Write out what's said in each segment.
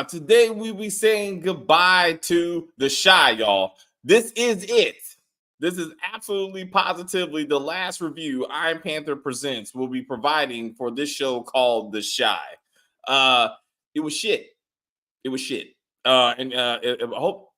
Today we'll be saying goodbye to The Chi, y'all. This is it. This is absolutely positively the last review Iron Panther Presents will be providing for this show called The Chi. It was shit. It was shit. I hope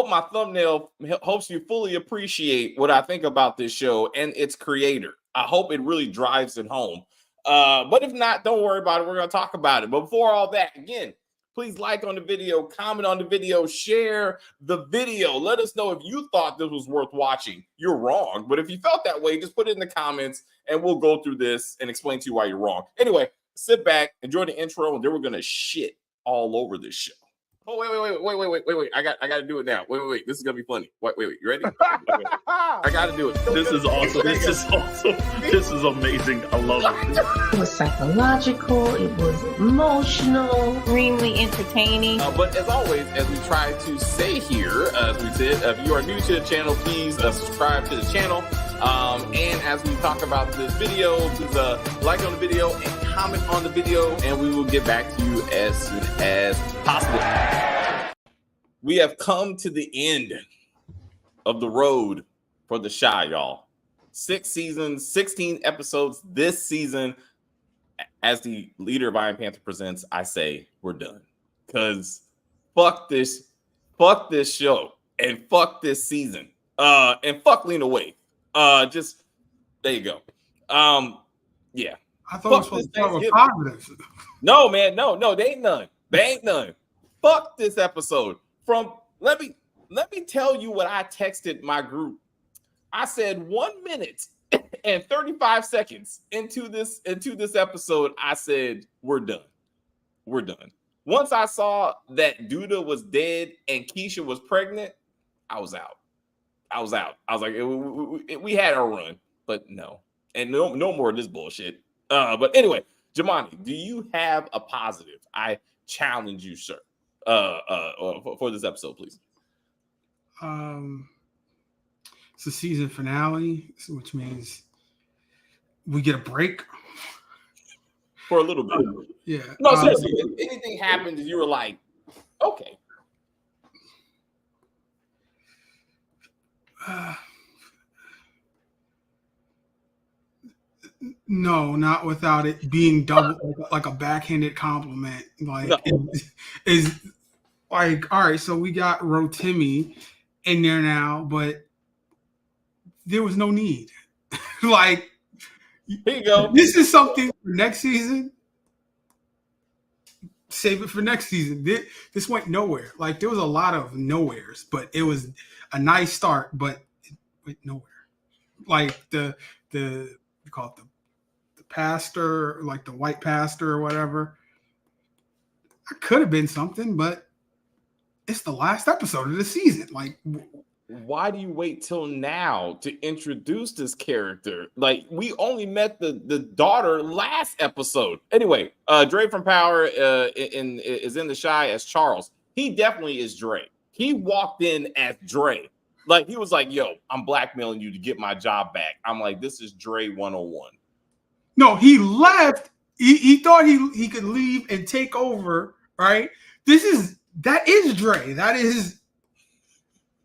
my thumbnail helps you fully appreciate what I think about this show and its creator. I hope it really drives it home. But if not, don't worry about it. We're going to talk about it. But before all that, again, please like on the video, comment on the video, share the video. Let us know if you thought this was worth watching. You're wrong. But if you felt that way, just put it in the comments and we'll go through this and explain to you why you're wrong. Anyway, sit back, enjoy the intro, and then we're going to shit all over this show. Oh, wait. I got to do it now. Wait. This is going to be funny. Wait. You ready? I got to do it. This is awesome. This is amazing. I love it. It was psychological. It was emotional. Extremely entertaining. But as always, as we try to say here, as we said, if you are new to the channel, please subscribe to the channel. And as we talk about this video, please like on the video and comment on the video, and we will get back to you as soon as possible. We have come to the end of the road for The Chi, y'all. 6 seasons, 16 episodes this season. As the leader of Iron Panther Presents, I say we're done. Because fuck this show, and fuck this season, and fuck Lena Waithe. Just there you go. Yeah. I thought it was supposed to start with positives. No, man, no, they ain't none. They ain't none. Fuck this episode. Let me tell you what I texted my group. I said 1 minute and 35 seconds into this episode, I said, we're done. We're done. Once I saw that Duda was dead and Keisha was pregnant, I was out. I was like, we had our run, but no. And no more of this bullshit. But anyway, Jamani, do you have a positive? I challenge you, sir, for this episode, please. It's the season finale, which means we get a break for a little bit. Yeah. No, seriously, if anything happened and you were like, okay. No, not without it being double, like a backhanded compliment. Like, no. is like, all right, so we got Rotimi in there now, but there was no need. Like, here you go. This is something for next season. Save it for next season. This went nowhere. Like, there was a lot of nowheres, but it was a nice start, but it went nowhere. Like you call it the pastor, like the white pastor or whatever. That could have been something, but it's the last episode of the season. Like, why do you wait till now to introduce this character? Like, we only met the daughter last episode. Anyway, Dre from Power is in The Chi as Charles. He definitely is Dre. He walked in as Dre. Like, he was like, yo, I'm blackmailing you to get my job back. I'm like, this is Dre 101. No, he left. He thought he could leave and take over, right? That is Dre. That is,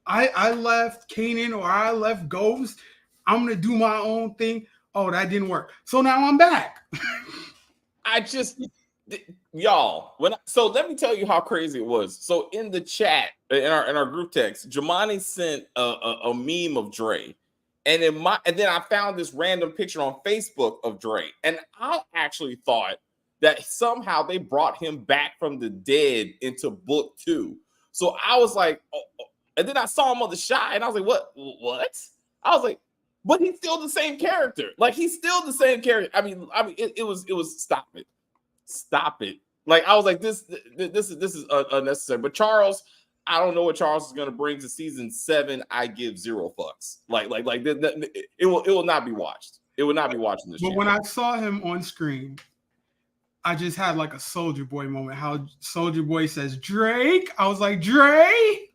I left Kanan or I left Ghost. I'm going to do my own thing. Oh, that didn't work. So now I'm back. Y'all, so let me tell you how crazy it was. So in the chat, in our group text, Jamani sent a meme of Dre, and then I found this random picture on Facebook of Dre, and I actually thought that somehow they brought him back from the dead into book 2. So I was like, oh. And then I saw him on The Chi, and I was like, what? I was like, but he's still the same character. Like, he's still the same character. I mean, it was stop it. Like, I was like, this is unnecessary. But Charles, I don't know what Charles is going to bring to season 7. I give 0 fucks. Like it will not be watched. It will not be watched in this. But when I saw him on screen, I just had like a Soldier Boy moment. How Soldier Boy says Drake. I was like, Dre.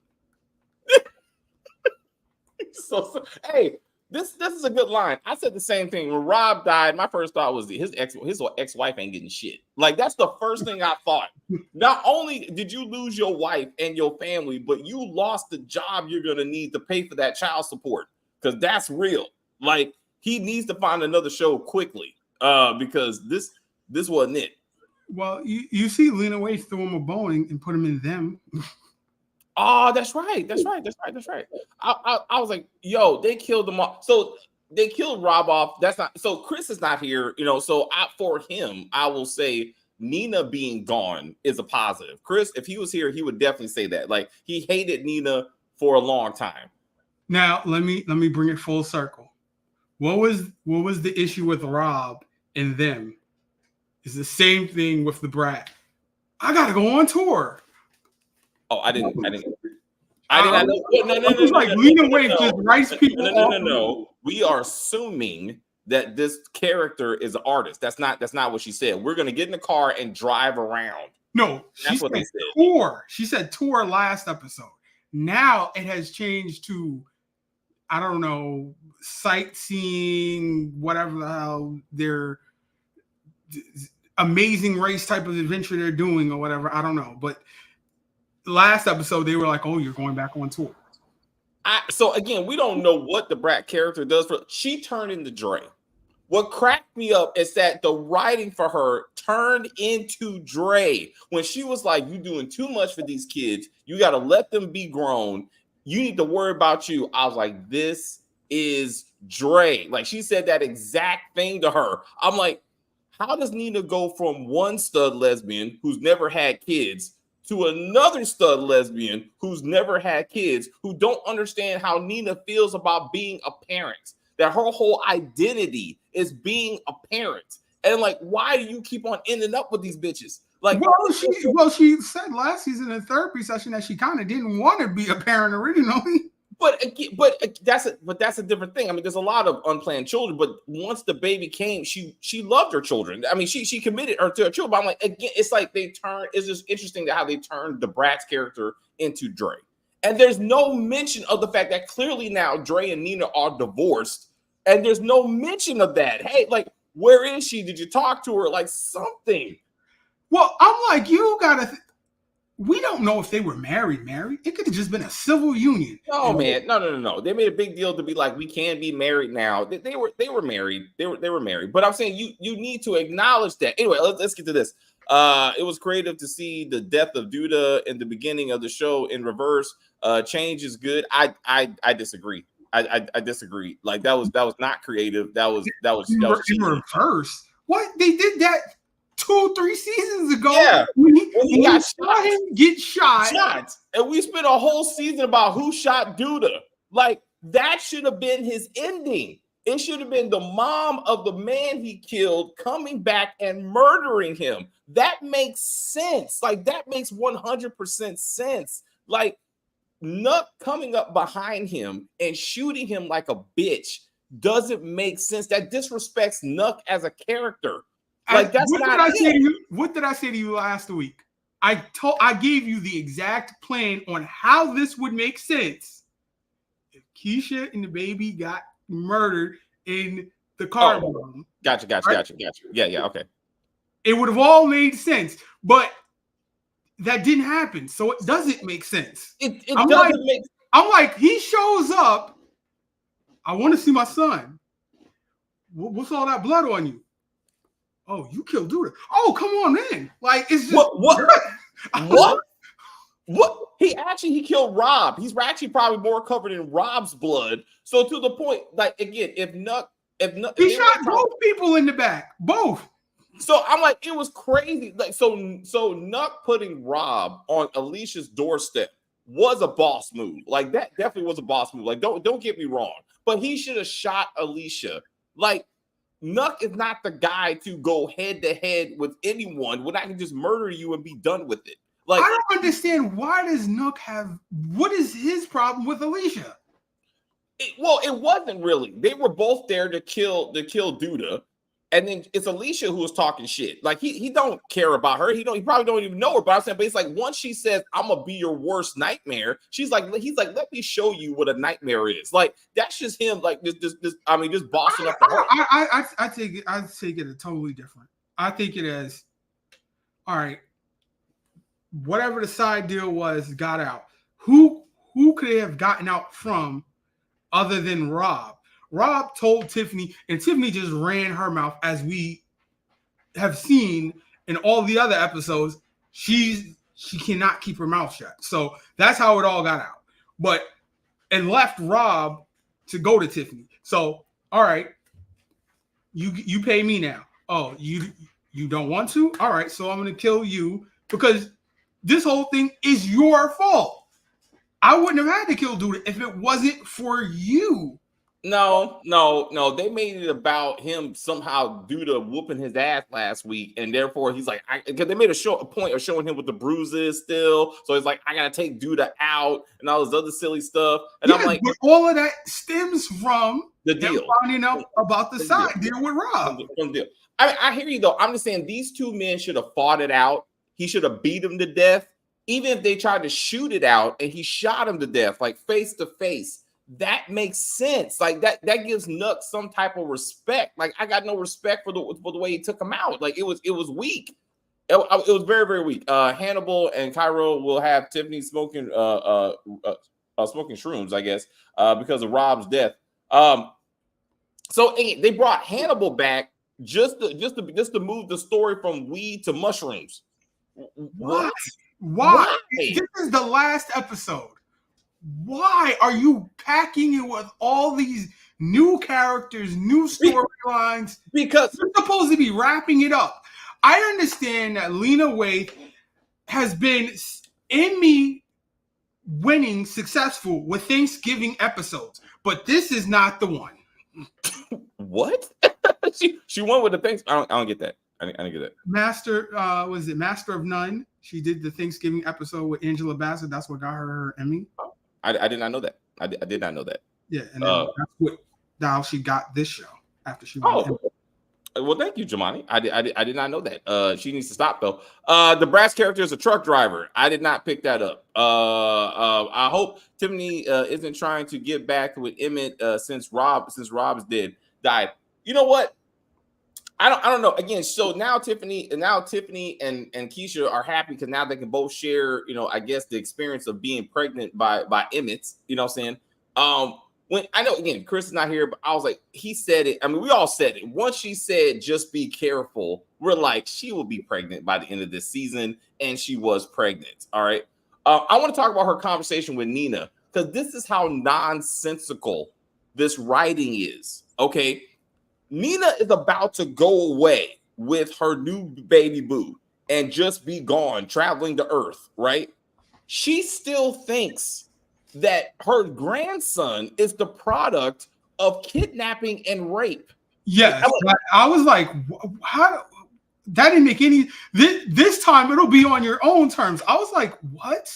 So hey, This is a good line. I said the same thing when Rob died. My first thought was his ex-wife ain't getting shit. Like that's the first thing I thought. Not only did you lose your wife and your family, but you lost the job you're gonna need to pay for that child support because that's real. Like he needs to find another show quickly because this wasn't it. Well, you see Lena Waithe threw him a bone and put him in Them. Oh, that's right. I was like, yo, they killed them all. So they killed Rob off. That's not so Chris is not here, So for him, I will say Nina being gone is a positive. Chris, if he was here, he would definitely say that. Like he hated Nina for a long time. Now let me bring it full circle. What was the issue with Rob and Them? It's the same thing with the brat. I gotta go on tour. Oh, I didn't. No. Lena Waithe just writes people. No. We are assuming that this character is an artist. That's not what she said. We're gonna get in the car and drive around. No, that's what they said. Tour. She said tour last episode. Now it has changed to, I don't know, sightseeing, whatever the hell their amazing race type of adventure they're doing or whatever. I don't know, but. Last episode, they were like, "Oh, you're going back on tour." So again, we don't know what the brat character does. She turned into Dre. What cracked me up is that the writing for her turned into Dre when she was like, "You doing too much for these kids. You got to let them be grown. You need to worry about you." I was like, "This is Dre." Like she said that exact thing to her. I'm like, how does Nina go from one stud lesbian who's never had kids to another stud lesbian who's never had kids, who don't understand how Nina feels about being a parent, that her whole identity is being a parent? And like, why do you keep on ending up with these bitches? Like, she said last season in the therapy session that she kind of didn't want to be a parent originally. But that's a different thing. I mean, there's a lot of unplanned children, but once the baby came, she loved her children. I mean, she committed her to her children. But I'm like, again, it's like it's just interesting how they turned the Bratz character into Dre. And there's no mention of the fact that clearly now Dre and Nina are divorced. And there's no mention of that. Hey, like, where is she? Did you talk to her? Like something. Well, I'm like, you gotta. We don't know if they were married. It could have just been a civil union. No, man. No. They made a big deal to be like, we can be married now. They were married. They were married. But I'm saying you need to acknowledge that. Anyway, let's get to this. It was creative to see the death of Duda in the beginning of the show in reverse. Change is good. I disagree. I disagree. Like that was not creative. That was in reverse. What they did that 2-3 seasons ago. Yeah, when he got shot, get shot. And we spent a whole season about who shot Duda. Like that should have been his ending. It should have been the mom of the man he killed coming back and murdering him. That makes sense. Like that makes 100% sense. Like Nuck coming up behind him and shooting him like a bitch doesn't make sense. That disrespects Nuck as a character. Like that's what did I say to you last week? I gave you the exact plan on how this would make sense if Keisha and the baby got murdered in the car room. Gotcha. Yeah, okay. It would have all made sense, but that didn't happen, so it doesn't make sense. I'm like, he shows up. I want to see my son. What's all that blood on you? Oh, you killed Duda. Oh, come on, man. Like, it's just what? He killed Rob. He's actually probably more covered in Rob's blood. So to the point, like again, if Nuck, he shot both people in the back, both. So I'm like, it was crazy. Like, so Nuck putting Rob on Alicia's doorstep was a boss move. Like that definitely was a boss move. Like, don't get me wrong, but he should have shot Alicia. Like, Nuck is not the guy to go head to head with anyone when I can just murder you and be done with it. Like, I don't understand, why does Nuck have, what is his problem with Alicia? It wasn't really. They were both there to kill Duda. And then it's Alicia who was talking shit. Like he don't care about her. He probably don't even know her. But I'm saying, but it's like once she says, "I'm gonna be your worst nightmare," he's like, "Let me show you what a nightmare is." Like that's just him. Like this. I mean, just bossing up the whole. I take it a totally different. I think it as, all right, whatever the side deal was got out. Who could it have gotten out from other than Rob? Rob told Tiffany, and Tiffany just ran her mouth, as we have seen in all the other episodes. She cannot keep her mouth shut. So that's how it all got out. But and left Rob to go to Tiffany. So all right, you pay me now. Oh, you don't want to? All right, so I'm gonna kill you because this whole thing is your fault. I wouldn't have had to kill Duda if it wasn't for you. No. They made it about him somehow due to whooping his ass last week, and therefore he's like, because they made a point of showing him with the bruises still. So it's like, I gotta take Duda out and all this other silly stuff. And I'm like, but all of that stems from the deal, finding out about the side deal with Rob. From the deal. I mean, I hear you though. I'm just saying these two men should have fought it out. He should have beat him to death. Even if they tried to shoot it out and he shot him to death, like face to face. That makes sense. Like that gives Nuck some type of respect. Like I got no respect for the way he took him out. Like it was weak. It was very, very weak. Hannibal and Cairo will have Tiffany smoking smoking shrooms, I guess, because of Rob's death. So they brought Hannibal back just to move the story from weed to mushrooms. Why? This is the last episode. Why are you packing it with all these new characters, new storylines? Because you're supposed to be wrapping it up. I understand that Lena Waithe has been Emmy winning successful with Thanksgiving episodes, but this is not the one. What? she won with the things. I don't get that. I didn't get that. Master of None? She did the Thanksgiving episode with Angela Bassett. That's what got her Emmy. I did not know that. I did not know that. Yeah, and then that's how she got this show after she won. Well, thank you, Jemani. I did not know that. She needs to stop though. The brass character is a truck driver. I did not pick that up. I hope Tiffany isn't trying to get back with Emmett since Rob's died. You know what? I don't know. Again, so now Tiffany and Keisha are happy because now they can both share, I guess the experience of being pregnant by Emmett. You know what I'm saying? When I know again, Chris is not here, but I was like, he said it. I mean, we all said it. Once she said, "Just be careful," we're like, she will be pregnant by the end of this season, and she was pregnant. All right. I want to talk about her conversation with Nina because this is how nonsensical this writing is. Okay. Nina is about to go away with her new baby boo and just be gone, traveling the earth, right? She still thinks that her grandson is the product of kidnapping and rape. Yes, I was like, how? That didn't make any. This time it'll be on your own terms. I was like, what?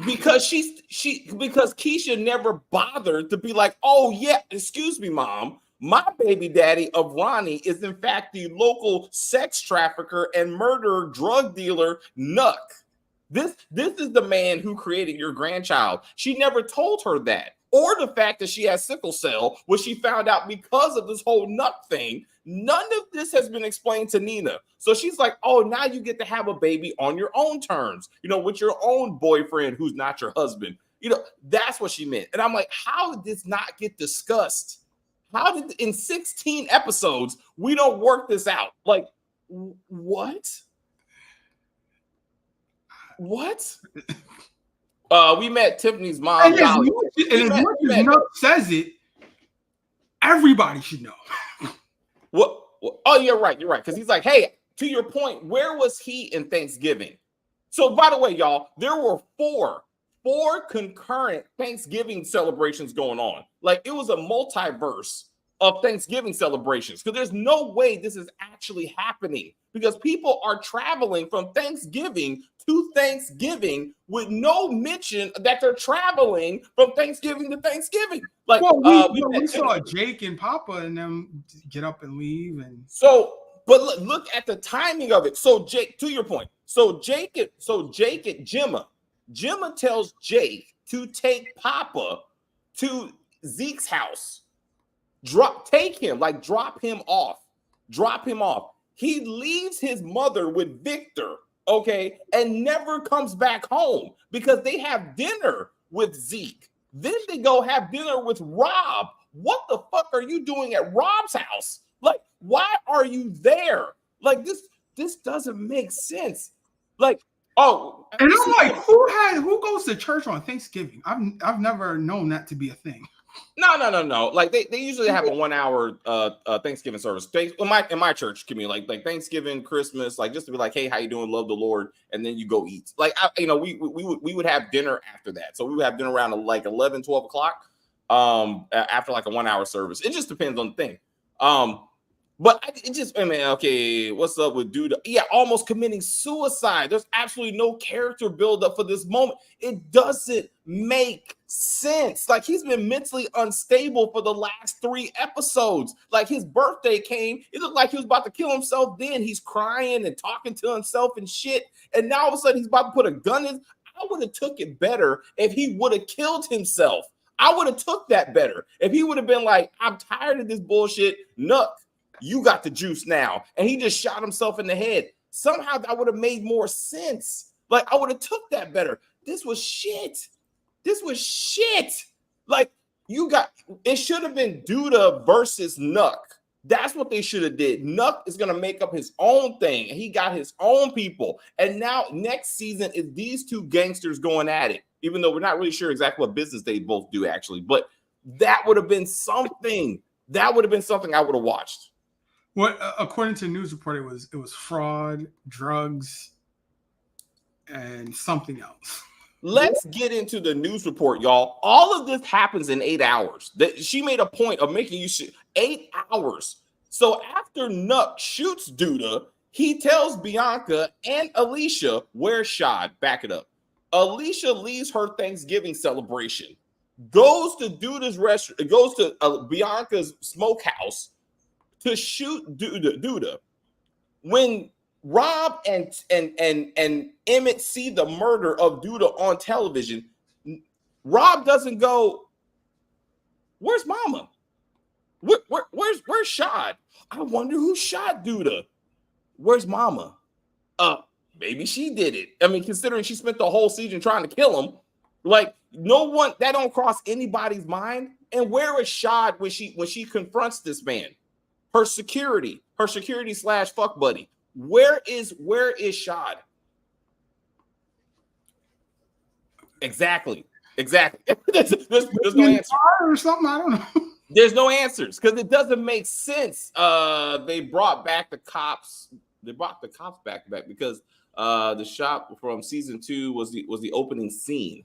Because because Keisha never bothered to be like, oh yeah, excuse me, mom. My baby daddy of Ronnie is in fact the local sex trafficker and murderer drug dealer Nuck. This is the man who created your grandchild. She never told her that. Or the fact that she has sickle cell, which she found out because of this whole Nuck thing. None of this has been explained to Nina. So she's like, oh, now you get to have a baby on your own terms, with your own boyfriend who's not your husband. That's what she meant. And I'm like, how did this not get discussed? How did in 16 episodes we don't work this out? Like, what? What? We met Tiffany's mom. And as much as Nuck says it, everybody should know. What? Oh, you're right. Because he's like, hey, to your point, where was he in Thanksgiving? So, by the way, y'all, there were four concurrent Thanksgiving celebrations going on. Like it was a multiverse of Thanksgiving celebrations because there's no way this is actually happening because people are traveling from Thanksgiving to Thanksgiving with no mention that they're traveling from Thanksgiving to Thanksgiving. Like, well, we saw Jake and Papa and them get up and leave, and so, but look at the timing of it. So, Jake, to your point, Jake at Gemma tells Jake to take Papa to Zeke's house, drop him off. He leaves his mother with Victor, okay, and never comes back home because they have dinner with Zeke. Then they go have dinner with Rob. What the fuck are you doing at Rob's house? Like, why are you there? Like, this doesn't make sense. Like, oh, and I'm like, who goes to church on Thanksgiving? I've never known that to be a thing. No. Like they usually have a 1 hour Thanksgiving service. In my church community, like Thanksgiving, Christmas, like just to be like, hey, how you doing? Love the Lord, and then you go eat. Like we would have dinner after that. So we would have dinner around like 11, 12 o'clock. After like a 1 hour service. It just depends on the thing. But okay, what's up with Duda? Yeah, almost committing suicide. There's absolutely no character buildup for this moment. It doesn't make sense. Like, he's been mentally unstable for the last 3 episodes. Like, his birthday came, it looked like he was about to kill himself. Then he's crying and talking to himself and shit. And now all of a sudden he's about to put a gun in. I would have took it better if he would have killed himself. I would have took that better if he would have been like, I'm tired of this bullshit. Nuck, you got the juice now. And he just shot himself in the head. Somehow that would have made more sense. Like, I would have took that better. This was shit. Like, it should have been Duda versus Nuck. That's what they should have did. Nuck is going to make up his own thing. And he got his own people. And now next season is these two gangsters going at it. Even though we're not really sure exactly what business they both do, actually. But that would have been something. That would have been something I would have watched. What, according to news report, it was fraud, drugs, and something else. Let's get into the news report, y'all. All of this happens in 8 hours. She made a point of making you 8 hours. So after Nuck shoots Duda, he tells Bianca and Alicia, where's Shad? Back it up. Alicia leaves her Thanksgiving celebration, goes to Duda's restaurant, goes to Bianca's smokehouse to shoot Duda. When Rob and Emmett see the murder of Duda on television, Rob doesn't go, where's Mama? Where's Shad? I wonder who shot Duda. Where's Mama? Maybe she did it. I mean, considering she spent the whole season trying to kill him, like, no one, that don't cross anybody's mind. And where is Shad when she confronts this man? Her security / fuck buddy. Where is Shad? Exactly. There's no answer. Or something, I don't know. There's no answers because it doesn't make sense. They brought back the cops. They brought the cops back because the shop from season 2 was the opening scene.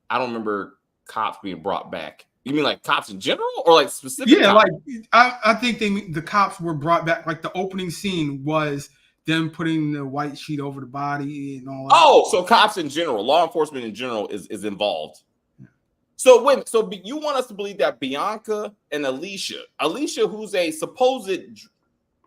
I don't remember cops being brought back. You mean like cops in general, or like specific? Yeah, cops? like I think the cops were brought back. Like the opening scene was them putting the white sheet over the body and all that. Oh, so cops in general, law enforcement in general is involved. Yeah. So you want us to believe that Bianca and Alicia, who's a supposed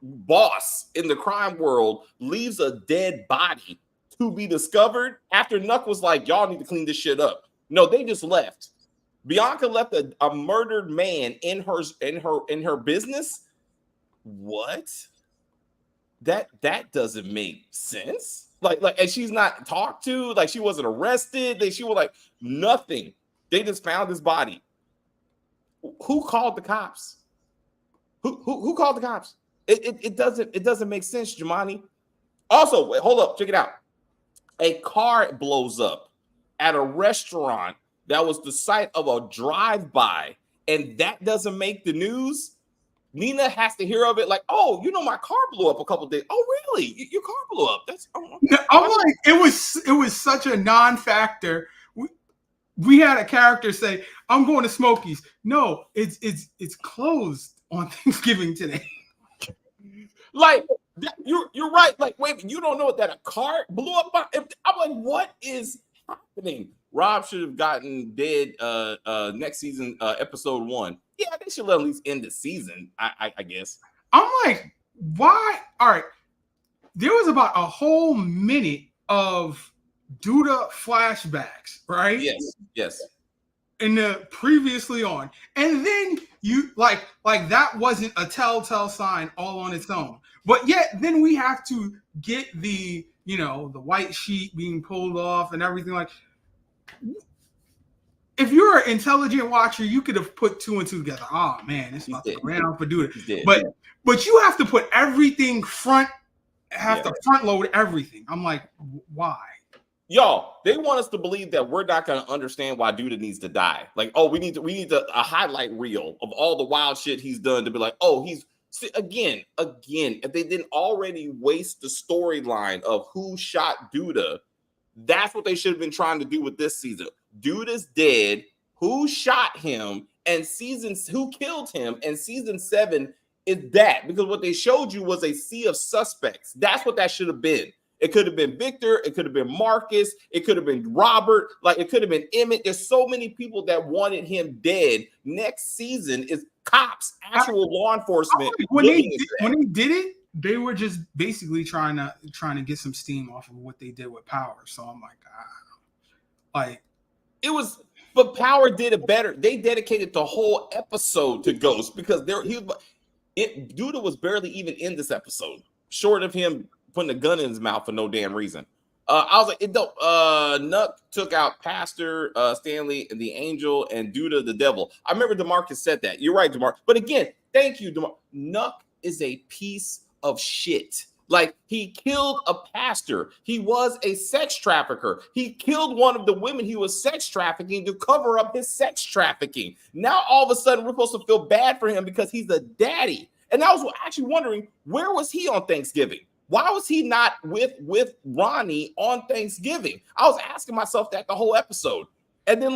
boss in the crime world, leaves a dead body to be discovered after Nuck was like, y'all need to clean this shit up. No, they just left. Bianca left a murdered man in her business. What? That doesn't make sense. Like, and she's not talked to. Like, she wasn't arrested. She was like nothing. They just found his body. Who called the cops? Who called the cops? It doesn't make sense, Jemani. Also, wait, hold up, check it out. A car blows up at a restaurant that was the site of a drive-by, and that doesn't make the news. Nina has to hear of it like, oh, my car blew up a couple days. Oh, really? Your car blew up? I'm like, it was such a non-factor. We had a character say, I'm going to Smokies. No, it's closed on Thanksgiving today. Like, You're right. Like, wait, you don't know that a car blew up. I'm like, what is happening? Rob should have gotten dead next season, episode 1. Yeah, they should at least end the season, I guess. I'm like, why? All right. There was about a whole minute of Duda flashbacks, right? Yes. In the previously on. And then you like that wasn't a telltale sign all on its own. But yet then we have to get the, the white sheet being pulled off and everything. Like, if you're an intelligent watcher, you could have put 2 and 2 together. Oh man, it's about to go around for Duda. But you have to put everything to front load everything. I'm like, why? Y'all, they want us to believe that we're not going to understand why Duda needs to die. Like, oh, we need a highlight reel of all the wild shit he's done to be like, oh, he's again. If they didn't already waste the storyline of who shot Duda, that's what they should have been trying to do with this season. Duda's dead. Who shot him? And who killed him? And season 7 is that, because what they showed you was a sea of suspects. That's what that should have been. It could have been Victor. It could have been Marcus. It could have been Robert. Like, it could have been Emmett. There's so many people that wanted him dead. Next season is cops, actual law enforcement. When they did it, they were just basically trying to get some steam off of what they did with Power. So I'm like, it was. But Power did it better. They dedicated the whole episode to Ghost because Duda was barely even in this episode, short of him putting a gun in his mouth for no damn reason. I was like, Nuck took out Pastor Stanley and the Angel and Duda the Devil. I remember DeMarcus said that. You're right, DeMarcus. But again, thank you, DeMarcus. Nuck is a piece of shit. Like, he killed a pastor. He was a sex trafficker. He killed one of the women he was sex trafficking to cover up his sex trafficking. Now, all of a sudden, we're supposed to feel bad for him because he's a daddy. And I was actually wondering, where was he on Thanksgiving? Why was he not with Ronnie on Thanksgiving? I was asking myself that the whole episode. And then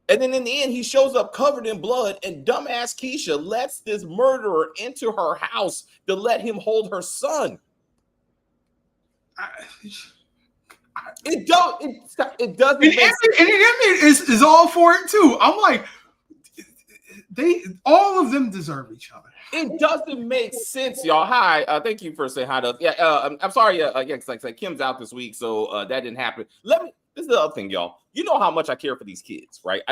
in the end, he shows up covered in blood, and dumbass Keisha lets this murderer into her house to let him hold her son. It doesn't. And Emmett is all for it too. I'm like, all of them deserve each other. It doesn't make sense, y'all. Hi, thank you for saying hi to us. Yeah, I'm sorry. Like Kim's out this week, so that didn't happen. This is the other thing, y'all. You know how much I care for these kids, right?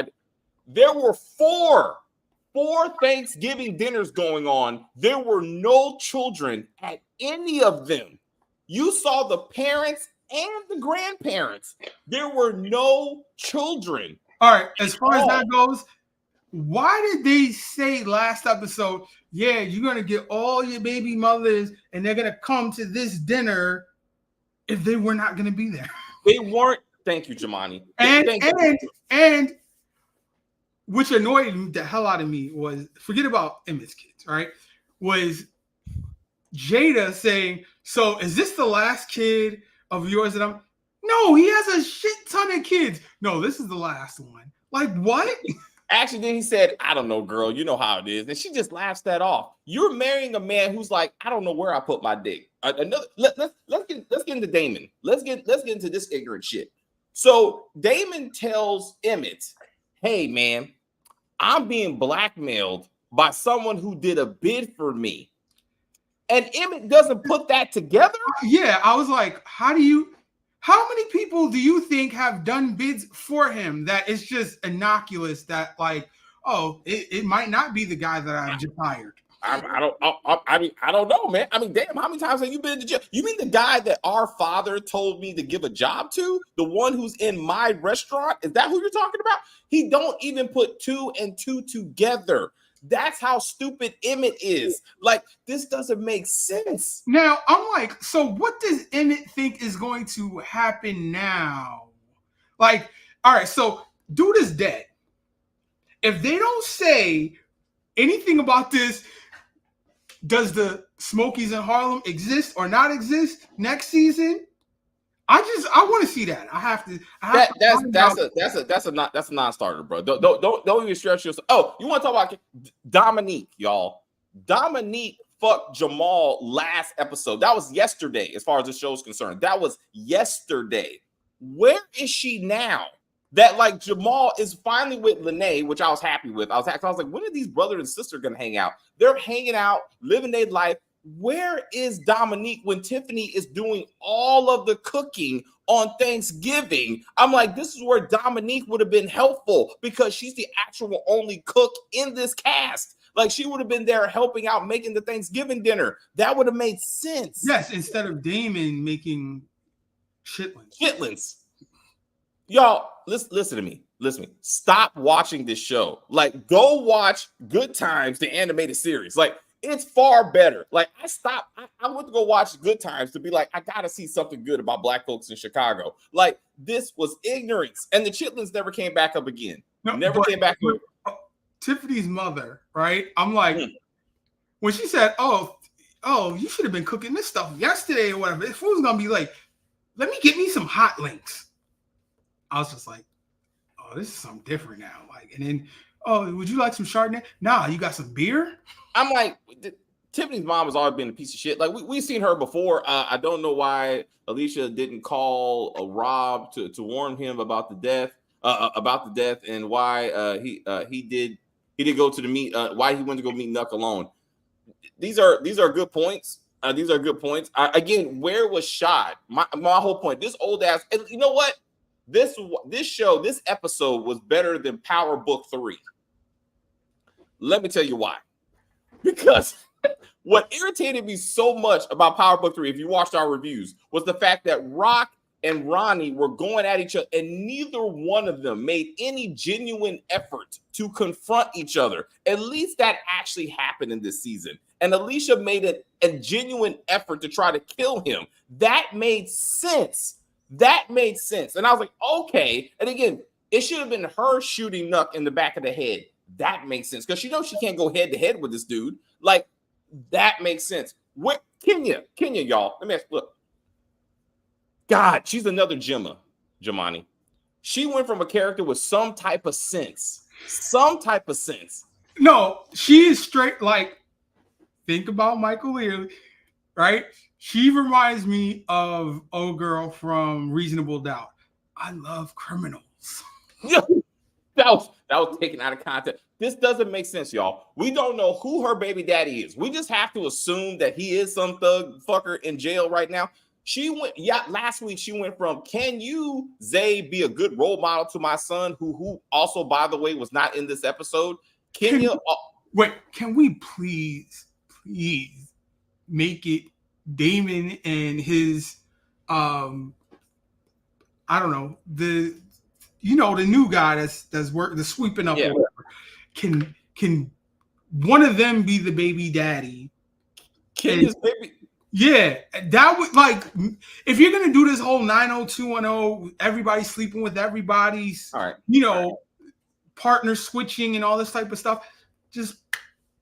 There were four Thanksgiving dinners going on. There were no children at any of them. You saw the parents and the grandparents. There were no children. All right, as far as that goes, why did they say last episode, yeah, you're going to get all your baby mothers and they're going to come to this dinner if they were not going to be there? They weren't. Thank you, Jamani. And which annoyed the hell out of me was, forget about Emmett's kids, right? Was Jada saying, so is this the last kid of yours that no, he has a shit ton of kids. No, this is the last one. Like, what? Actually, then he said, I don't know, girl. You know how it is. And she just laughs that off. You're marrying a man who's like, I don't know where I put my dick. Let's get into Damon. Let's get into this ignorant shit. So Damon tells Emmett, hey, man, I'm being blackmailed by someone who did a bid for me. And Emmett doesn't put that together. Yeah, I was like, how many people do you think have done bids for him that it's just innocuous that, like, oh, it might not be the guy that I've just hired? I don't know, man. I mean, damn, how many times have you been to jail? You mean the guy that our father told me to give a job to? The one who's in my restaurant? Is that who you're talking about? He don't even put 2 and 2 together. That's how stupid Emmett is. Like, this doesn't make sense. Now, I'm like, so what does Emmett think is going to happen now? Like, all right, so dude is dead. If they don't say anything about this, does the Smokies in Harlem exist or not exist next season? I want to see that. That's a non-starter, bro. Don't even stress yourself. Oh, you want to talk about Dominique, y'all? Dominique fucked Jamal last episode. That was yesterday, as far as the show's concerned. That was yesterday. Where is she now? That like Jamal is finally with Lene, which I was happy with. I was like, when are these brother and sister gonna hang out? They're hanging out, living their life. Where is Dominique when Tiffany is doing all of the cooking on Thanksgiving? I'm like, this is where Dominique would have been helpful because she's the actual only cook in this cast. Like she would have been there helping out making the Thanksgiving dinner. That would have made sense. Yes, instead of Damon making chitlins. Y'all, listen to me. Listen to me. Stop watching this show. Like, go watch Good Times, the animated series. Like, it's far better. Like, I went to go watch Good Times to be like, I gotta see something good about black folks in Chicago. Like, this was ignorance. And the chitlins never came back up again. Came back up. Tiffany's mother, right? I'm like, when she said, oh, you should have been cooking this stuff yesterday or whatever. This food's gonna be like, let me get me some hot links. I was just like, oh, this is something different now. Like, and then, oh, would you like some Chardonnay? Nah, you got some beer? I'm like, Tiffany's mom has always been a piece of shit. Like, we've seen her before. I don't know why Alicia didn't call Rob to warn him about the death, and why he did go to the meet. Why he went to go meet Nuck alone. These are good points. These are good points. Again, where was Shad? My whole point. This old ass. And you know what? This episode was better than Power Book 3. Let me tell you why. Because what irritated me so much about Power Book 3, if you watched our reviews, was the fact that Rock and Ronnie were going at each other, and neither one of them made any genuine effort to confront each other. At least that actually happened in this season. And Alicia made a genuine effort to try to kill him. That made sense. And I was like, okay. And again, it should have been her shooting Nuck in the back of the head. That makes sense. Because she knows she can't go head to head with this dude. Like, that makes sense. What Kenya, y'all. Let me ask, look. God, she's another Gemma, Jemani. She went from a character with some type of sense. No, she is straight, like, think about Michael Lear, right? She reminds me of old girl from Reasonable Doubt. I love criminals. That was taken out of context. This doesn't make sense, y'all. We don't know who her baby daddy is. We just have to assume that he is some thug fucker in jail right now. Last week she went from, can you, Zay, be a good role model to my son, who also, by the way, was not in this episode? Can we please make it Damon and his I don't know, the new guy that's sweeping up, or whatever. Can one of them be the baby daddy? Kenya's baby. Yeah, that would, like, if you're gonna do this whole 90210, everybody sleeping with everybody's, partner switching and all this type of stuff, just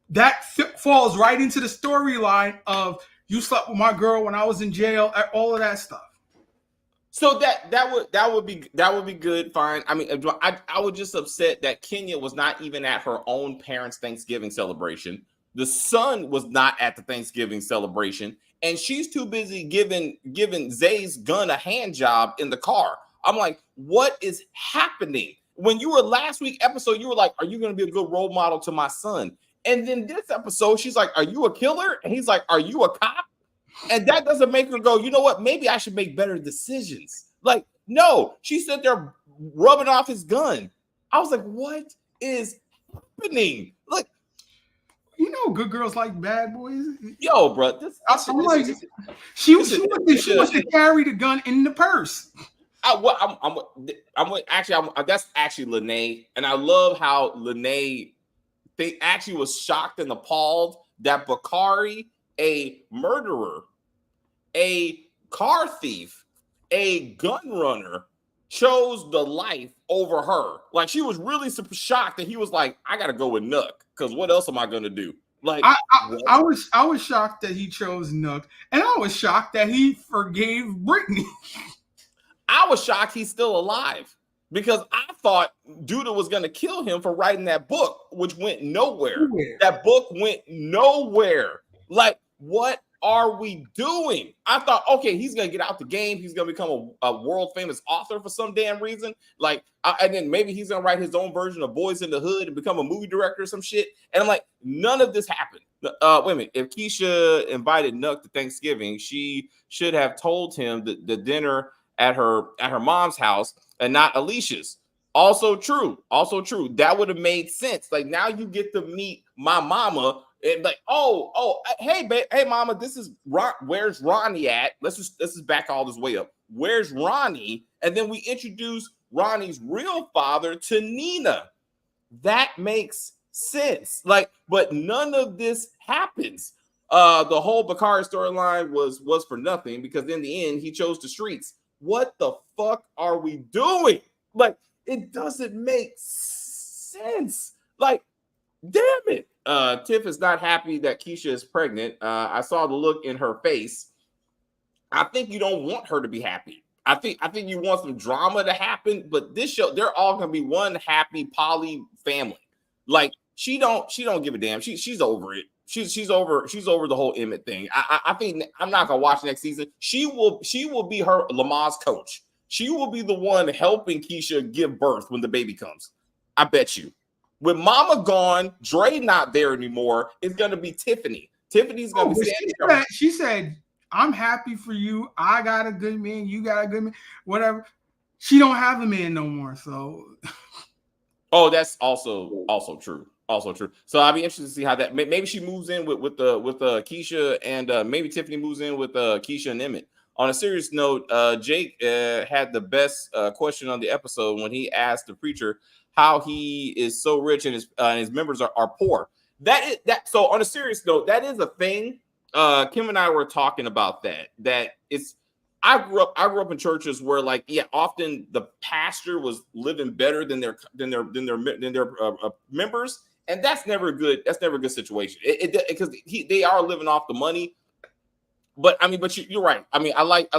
that falls right into the storyline of you slept with my girl when I was in jail, all of that stuff. So that would be good, fine. I mean, I was just upset that Kenya was not even at her own parents' Thanksgiving celebration. The son was not at the Thanksgiving celebration, and she's too busy giving Zay's gun a hand job in the car. I'm like, what is happening? When you were last week episode, you were like, are you going to be a good role model to my son? And then this episode, she's like, are you a killer? And he's like, are you a cop? And that doesn't make her go, you know what? Maybe I should make better decisions. Like, no, she sat there rubbing off his gun. I was like, what is happening? Like, good girls like bad boys. Yo, bro, she wants to carry the gun in the purse. That's actually Lene, and I love how Lene, they actually was shocked and appalled that Bakari, a murderer, a car thief, a gun runner, chose the life over her. Like, she was really super shocked that he was like, I gotta go with Nuck, because what else am I gonna do? Like, I was shocked that he chose Nuck, and I was shocked that he forgave Brittany. I was shocked he's still alive, because I thought Duda was going to kill him for writing that book, which went nowhere. That book went nowhere. Like, what are we doing? I thought, okay, he's gonna get out the game. He's gonna become a world famous author for some damn reason. Like, and then maybe he's gonna write his own version of Boys in the Hood and become a movie director or some shit. And I'm like, none of this happened. Wait a minute. If Keisha invited Nuck to Thanksgiving, she should have told him the dinner at her mom's house and not Alicia's. Also true. That would have made sense. Like, now you get to meet my mama. And like, hey, hey, mama, this is where's Ronnie at? Let's just back all this way up. Where's Ronnie? And then we introduce Ronnie's real father to Nina. That makes sense. Like, but none of this happens. The whole Bakari storyline was for nothing, because in the end he chose the streets. What the fuck are we doing? Like, it doesn't make sense. Like, damn it. Tiff is not happy that Keisha is pregnant. I saw the look in her face. I think you don't want her to be happy. I think you want some drama to happen, but this show, they're all gonna be one happy poly family. Like, she don't give a damn. She's over it. She's over the whole Emmett thing. I think I'm not gonna watch next season. She will be her Lamar's coach. She will be the one helping Keisha give birth when the baby comes. I bet you. With Mama gone, Dre not there anymore, it's gonna be Tiffany. Tiffany's gonna be standing there. She said, "I'm happy for you. I got a good man. You got a good man. Whatever." She don't have a man no more. So, oh, that's also true. Also true. So I'll be interested to see how that. Maybe she moves in with Keisha, and maybe Tiffany moves in with Keisha and Emmett. On a serious note, Jake had the best question on the episode when he asked the preacher how he is so rich and his members are poor. So on a serious note, that is a thing. Kim and I were talking about that. That it's. I grew up in churches where, like, yeah, often the pastor was living better than their members, and that's never a good situation. Because they are living off the money. But I mean, you're right. I mean, I like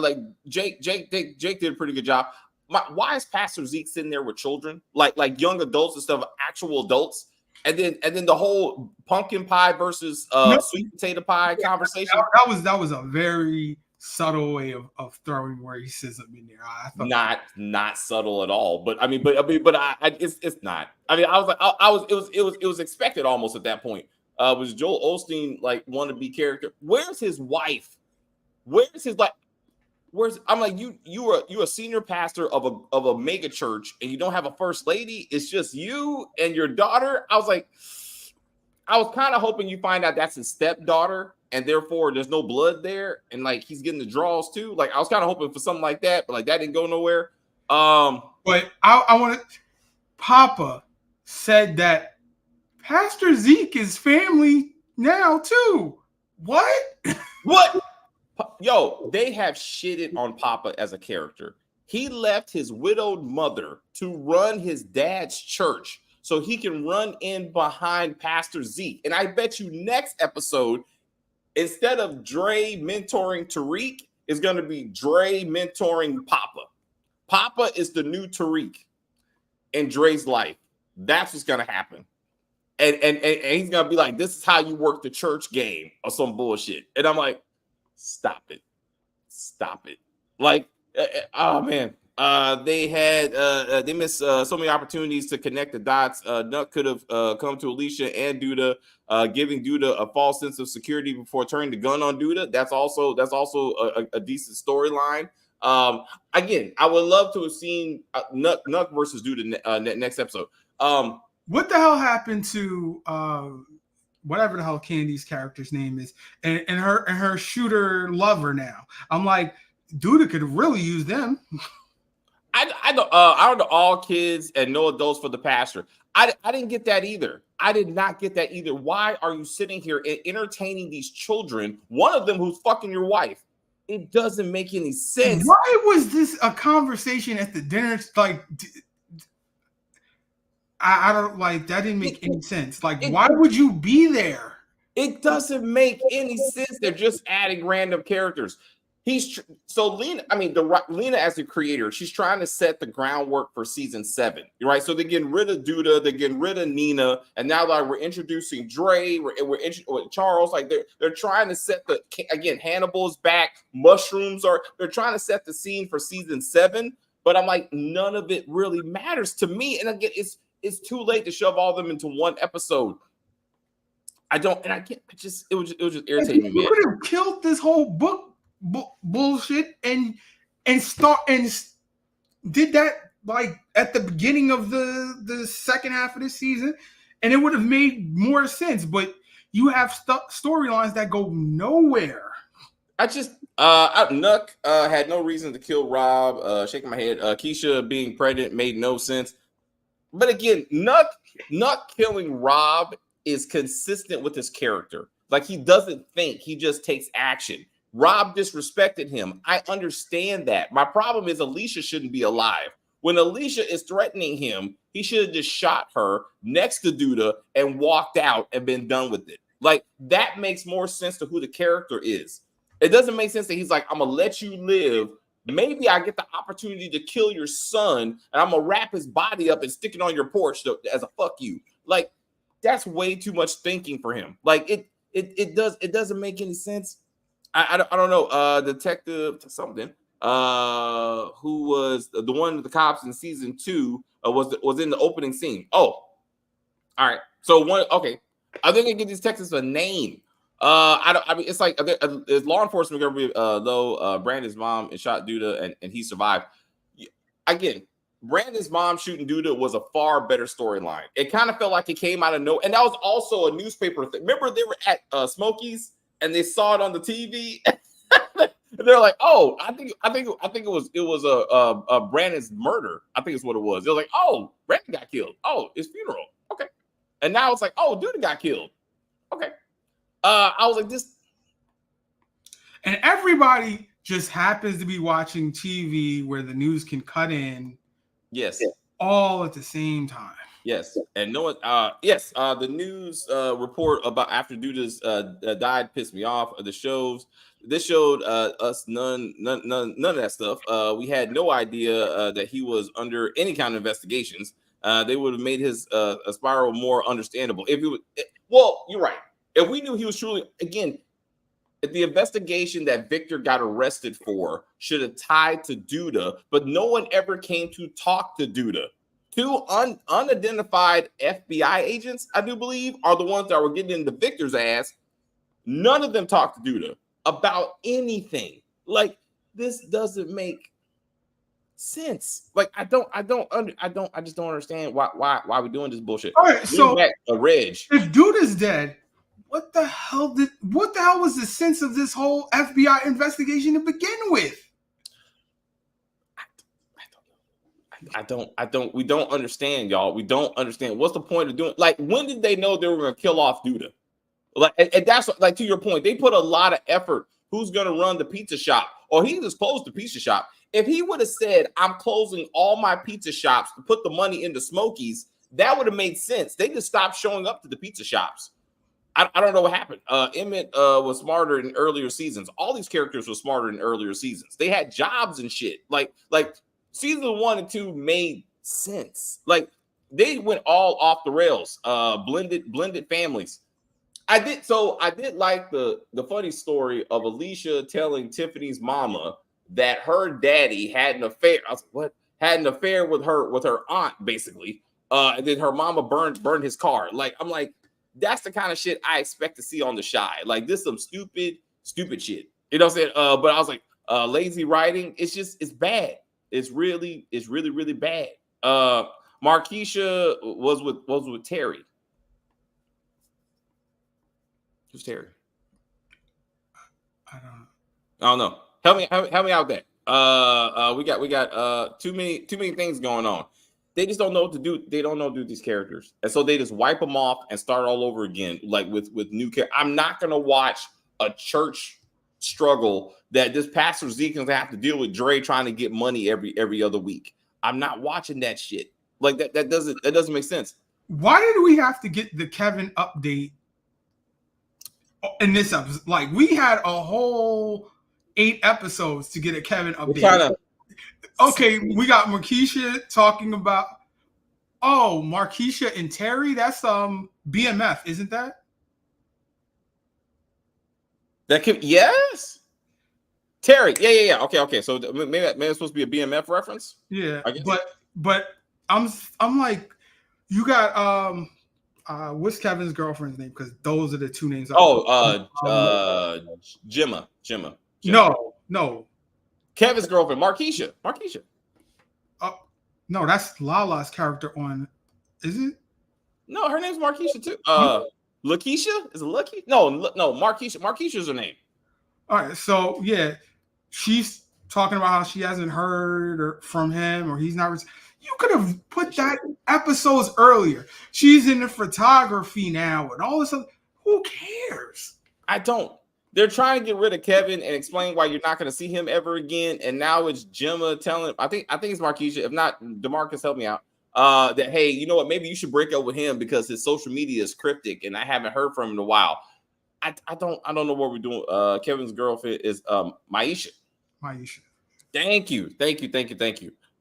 Jake. Jake did a pretty good job. Why is Pastor Zeke sitting there with children, like young adults and stuff, actual adults, and then the whole pumpkin pie versus sweet potato pie conversation? That was a very subtle way of throwing where he says them in there. I thought not subtle at all. But it's not. I mean, I was like, it was expected almost at that point. Was Joel Osteen like want to be character? Where's his wife? Where's his like? I'm like, you're a senior pastor of a mega church, and you don't have a first lady. It's just you and your daughter. I was kind of hoping you find out that's his stepdaughter, and therefore there's no blood there, and like he's getting the draws too. Like, I was kind of hoping for something like that, but like that didn't go nowhere. But I want to. Papa said that Pastor Zeke is family now too. What? What? Yo, they have shitted on Papa as a character. He left his widowed mother to run his dad's church so he can run in behind Pastor Zeke. And I bet you next episode, instead of Dre mentoring Tariq, it's going to be Dre mentoring Papa. Papa is the new Tariq in Dre's life. That's what's going to happen. And he's going to be like, this is how you work the church game or some bullshit. And I'm like, stop it. Like, oh man, they missed so many opportunities to connect the dots. Nuck could have come to Alicia and Duda, giving Duda a false sense of security before turning the gun on Duda. That's also a decent storyline. Again, I would love to have seen Nuck versus Duda next episode. What the hell happened to whatever the hell Candy's character's name is, and her shooter lover now? I'm like, Duda could really use them. I don't know all kids and no adults for the pastor. I didn't get that either. I did not get that either. Why are you sitting here and entertaining these children? One of them who's fucking your wife. It doesn't make any sense. Why was this a conversation at the dinner? Like, I don't like that. Didn't make any sense. Like, why would you be there? It doesn't make any sense. They're just adding random characters. So Lena. I mean, Lena as the creator, she's trying to set the groundwork for season 7, right? So they're getting rid of Duda, they're getting rid of Nina, and now like we're introducing Dre, we're with Charles. Like they're trying to set again. Hannibal's back, mushrooms are. They're trying to set the scene for season 7, but I'm like, none of it really matters to me. And again, it's too late to shove all of them into one episode. I don't, and I can't. It was just irritating me. You could have killed this whole book bullshit and did that like at the beginning of the second half of the season, and it would have made more sense. But you have storylines that go nowhere. Nuck had no reason to kill Rob. Shaking my head. Keisha being pregnant made no sense. But again, Nuck killing Rob is consistent with his character. Like he doesn't think, he just takes action. Rob disrespected him. I understand that. My problem is Alicia shouldn't be alive. When Alicia is threatening him, he should have just shot her next to Duda and walked out and been done with it. Like that makes more sense to who the character is. It doesn't make sense that he's like, I'm gonna let you live. Maybe I get the opportunity to kill your son, and I'm gonna wrap his body up and stick it on your porch as a fuck you. Like that's way too much thinking for him. Like it doesn't make any sense. I don't know. Detective something. Who was the one with the cops in season 2? Was in the opening scene. Oh, all right. So one. Okay, I think I give these Texans a name. I mean, it's like is law enforcement going to be though? Brandon's mom and shot Duda and he survived. Again, Brandon's mom shooting Duda was a far better storyline. It kind of felt like it came out of nowhere, and that was also a newspaper thing. Remember, they were at Smokey's and they saw it on the TV. They're like, "Oh, I think it was a Brandon's murder. I think it's what it was." They're like, "Oh, Brandon got killed. Oh, his funeral. Okay." And now it's like, "Oh, Duda got killed. Okay." I was like, "This," and everybody just happens to be watching TV where the news can cut in. Yes. All at the same time. Yes. And no one, the news report about after Duda's died pissed me off. This showed us none of that stuff. We had no idea that he was under any kind of investigations. They would have made his spiral more understandable. If he was, well, you're right. If we knew he was truly, again, the investigation that Victor got arrested for should have tied to Duda, but no one ever came to talk to Duda. 2 unidentified FBI agents, I do believe, are the ones that were getting into Victor's ass. None of them talked to Duda about anything. Like, this doesn't make sense. Like, I just don't understand why we're doing this bullshit. All right, so Reg. If Duda's dead, what the hell was the sense of this whole FBI investigation to begin with? We don't understand, y'all. We don't understand. What's the point of doing? Like, when did they know they were going to kill off Duda? Like, and that's like, to your point, they put a lot of effort. Who's going to run the pizza shop? Or he just closed the pizza shop. If he would have said, I'm closing all my pizza shops to put the money into Smokey's, that would have made sense. They just stopped showing up to the pizza shops. I don't know what happened. Emmett was smarter in earlier seasons. All these characters were smarter in earlier seasons. They had jobs and shit. Like season 1 and 2 made sense. Like they went all off the rails. Blended families. I did like the funny story of Alicia telling Tiffany's mama that her daddy had an affair. I was like, what? Had an affair with her aunt, basically. And then her mama burned his car. Like, I'm like, that's the kind of shit I expect to see on The Chi. Like, this some stupid shit. You know what I'm saying? But I was like, lazy writing. It's bad. It's really bad. Markeisha was with Terry. Who's Terry? I don't know. Help me out with that. We got too many things going on. They just don't know what to do. They don't know what to do with these characters. And so they just wipe them off and start all over again, like with new characters. I'm not going to watch a church struggle that this Pastor Zeke is going to have to deal with Dre trying to get money every other week. I'm not watching that shit. Like that doesn't make sense. Why did we have to get the Kevin update in this episode? Like, we had a whole 8 episodes to get a Kevin We're update. trying to. Okay, we got Markeisha talking about. Oh, Markeisha and Terry. That's BMF, isn't that? That could yes. Terry, yeah. Okay. So maybe it's supposed to be a BMF reference. Yeah, I guess. but I'm like, you got what's Kevin's girlfriend's name? Because those are the 2 names. Gemma. No. Kevin's girlfriend, Markeisha. No, that's Lala's character on. Is it? No, her name's Markeisha too. Lakeisha? Is it Lucky? No, Markeisha. Markeisha's her name. All right, so yeah, she's talking about how she hasn't heard from him or he's not. You could have put that episodes earlier. She's in the photography now and all this other. Who cares? I don't. They're trying to get rid of Kevin and explain why you're not going to see him ever again. And now it's Gemma telling him. I think it's Markeisha. If not, DeMarcus, help me out. That hey, you know what? Maybe you should break up with him because his social media is cryptic and I haven't heard from him in a while. I don't know what we're doing. Kevin's girlfriend is Maisha. Thank you.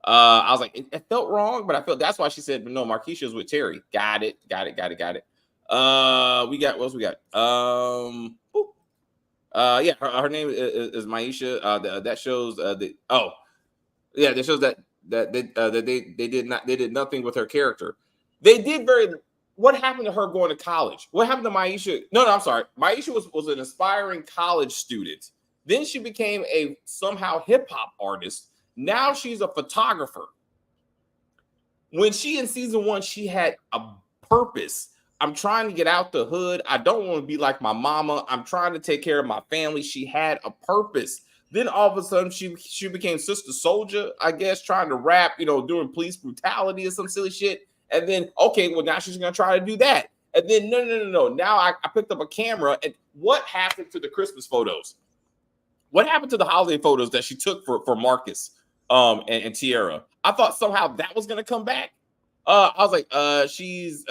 I was like, it felt wrong, but I felt that's why she said no. Markeisha's with Terry. Got it. We got what else we got? Yeah, her name is Maisha. That shows that shows that they did nothing with her character. They did what happened to her going to college? What happened to Maisha? No, I'm sorry. Maisha was an aspiring college student. Then she became a somehow hip hop artist. Now she's a photographer. When she in season 1, she had a purpose. I'm trying to get out the hood. I don't want to be like my mama. I'm trying to take care of my family. She had a purpose. Then all of a sudden she became Sister Soldier, I guess, trying to rap, doing police brutality or some silly shit. And then, okay, well, now she's going to try to do that. And then, no. Now I picked up a camera. And what happened to the Christmas photos? What happened to the holiday photos that she took for Marcus and Tiara? I thought somehow that was going to come back. I was like, she's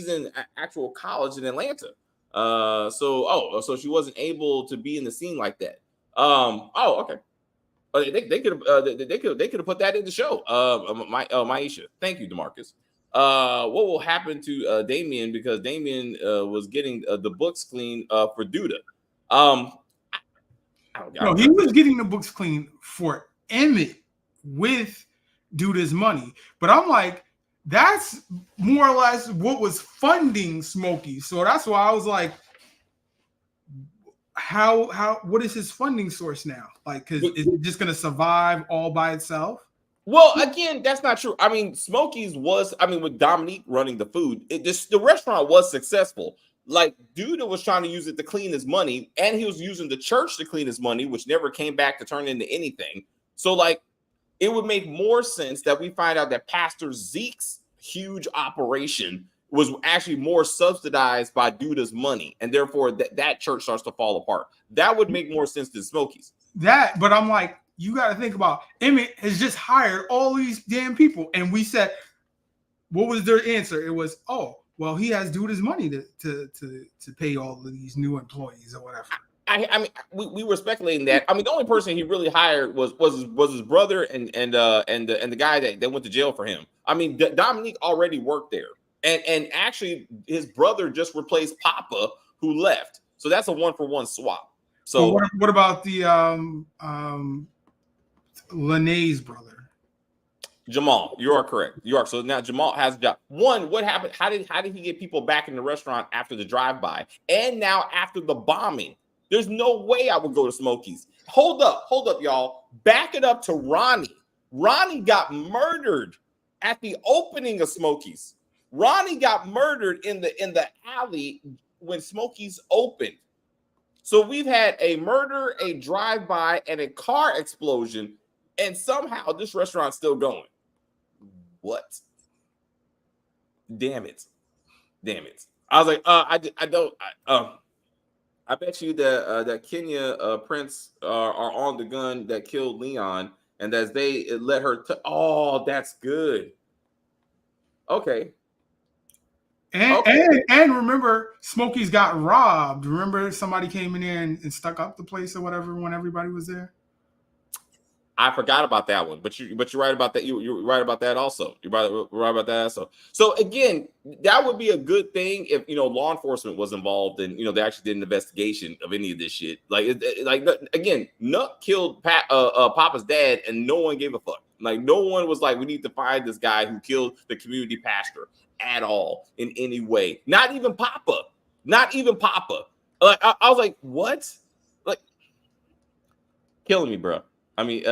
in actual college in Atlanta. So she wasn't able to be in the scene like that. Okay. They could have put that in the show. Maisha. Thank you, DeMarcus. What will happen to Damien because Damien was getting the books clean for Duda. No, he was getting the books clean for Emmett with Duda's money. But I'm like, that's more or less what was funding Smokey. So that's why I was like, what is his funding source now? Like, because is it just gonna survive all by itself? Well, again, that's not true. I mean, Smokey's was, with Dominique running the food, the restaurant was successful. Like, Duda was trying to use it to clean his money, and he was using the church to clean his money, which never came back to turn into anything. So, like, it would make more sense that we find out that Pastor Zeke's huge operation was actually more subsidized by Duda's money, and therefore that church starts to fall apart. That would make more sense than Smokey's. But I'm like, you got to think about Emmett has just hired all these damn people, and we said, what was their answer? It was, oh, well, he has Duda's money to pay all of these new employees or whatever. We were speculating that. The only person he really hired was his brother and the guy that went to jail for him. Dominique already worked there, and actually his brother just replaced Papa, who left. So that's a 1-for-1 swap. So what about the Lene's brother? Jamal, you are correct. You are. So now Jamal has a job. One, what happened? How did he get people back in the restaurant after the drive-by? And now after the bombing? There's no way I would go to Smokey's. Hold up, y'all. Back it up to Ronnie. Ronnie got murdered at the opening of Smokey's. Ronnie got murdered in the alley when Smokey's opened. So we've had a murder, a drive-by, and a car explosion, and somehow this restaurant's still going. What? Damn it. I was like, I bet you that Kenya Prince are on the gun that killed Leon, and as they let her. Oh, that's good. Okay. And remember, Smokey's got robbed. Remember, somebody came in there and stuck up the place or whatever when everybody was there. I forgot about that one, but you're right about that. You're right about that also. You're right about that also. So again, that would be a good thing if law enforcement was involved and they actually did an investigation of any of this shit. Like again, Nuck killed Papa's dad, and no one gave a fuck. Like no one was like, we need to find this guy who killed the community pastor at all in any way. Not even Papa. Not even Papa. Like I was like, what? Like killing me, bro. I mean,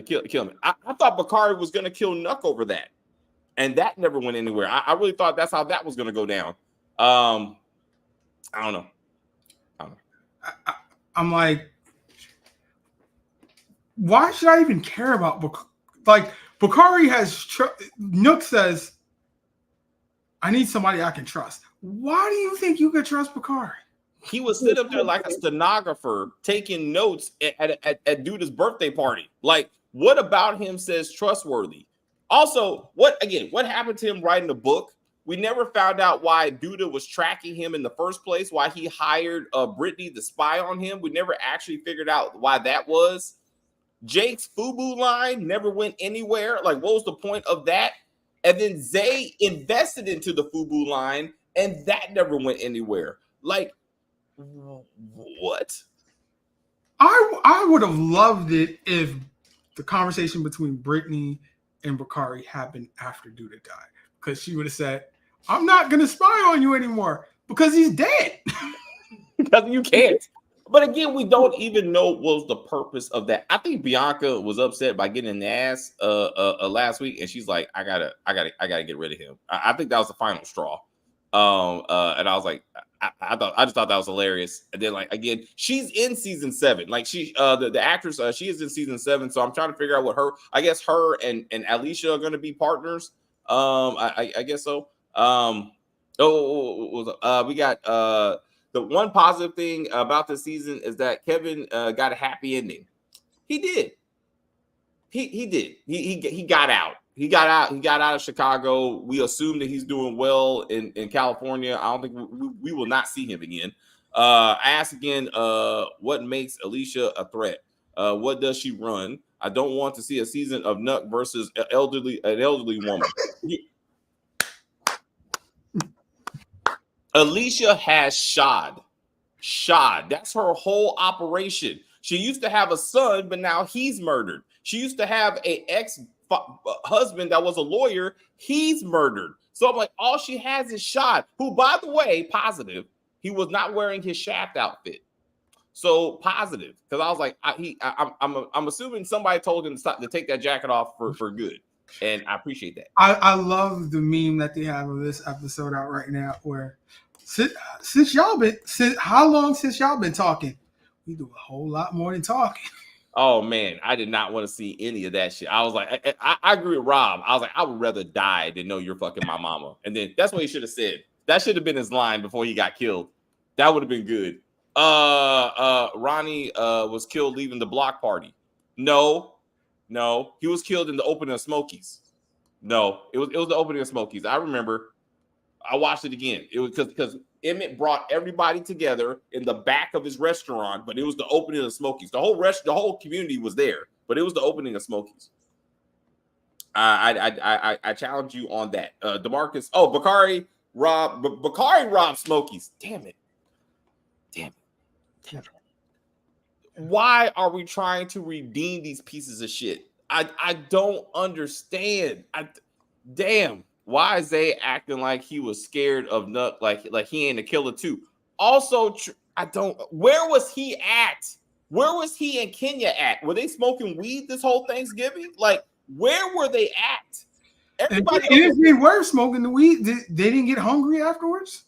kill me. I thought Bakari was going to kill Nuck over that, and that never went anywhere. I really thought that's how that was going to go down. I don't know. I'm like, why should I even care about Bakari has Nook says, I need somebody I can trust. Why do you think you could trust Bakari? He was sitting up there like a stenographer taking notes at Duda's birthday party. Like, what about him says trustworthy? Also, what happened to him writing the book? We never found out why Duda was tracking him in the first place, why he hired Brittany to spy on him. We never actually figured out why that was. Jake's FUBU line never went anywhere. Like, what was the point of that? And then Zay invested into the FUBU line, and that never went anywhere. Like, what? I would have loved it if the conversation between Brittany and Bakari happened after Duda died, because she would have said, I'm not going to spy on you anymore because he's dead. Because you can't. But again, we don't even know what was the purpose of that. I think Bianca was upset by getting an ass last week, and she's like, I gotta get rid of him. I think that was the final straw. And I was like, I just thought that was hilarious. And then, like, again, she's in season 7. Like, the actress, she is in season 7. So I'm trying to figure out what her and Alicia are going to be partners. I guess so. We got the one positive thing about this season is that Kevin got a happy ending. He did. He did. He got out. He got out of Chicago. We assume that he's doing well in California. I don't think we will not see him again. I asked again, what makes Alicia a threat? What does she run? I don't want to see a season of Nuck versus an elderly woman. Alicia has Shad. That's her whole operation. She used to have a son, but now he's murdered. She used to have an ex-husband that was a lawyer. He's murdered. So I'm like, all she has is Shad, who, by the way, positive, he was not wearing his Shaft outfit. So positive, because I was like, I'm assuming somebody told him to take that jacket off for good, and I appreciate that. I love the meme that they have of this episode out right now, where how long since y'all been talking? We do a whole lot more than talking. Oh man, I did not want to see any of that shit. I was like, I agree with Rob. I was like, I would rather die than know you're fucking my mama. And then that's what he should have said. That should have been his line before he got killed. That would have been good. Ronnie was killed leaving the block party. No, he was killed in the opening of Smokies. No, it was the opening of Smokies. I remember. I watched it again. It was because Emmett brought everybody together in the back of his restaurant, but it was the opening of Smokies. The whole community was there, but it was the opening of Smokies. I challenge you on that. DeMarcus. Oh, Bakari robbed Smokies. Damn it. Why are we trying to redeem these pieces of shit? I don't understand. Damn. Why is Zay acting like he was scared of Nuck, like he ain't a killer too? Also, where was he at? Where was he and Kenya at? Were they smoking weed this whole Thanksgiving? Like, where were they at? Everybody, if they were smoking the weed, they didn't get hungry afterwards?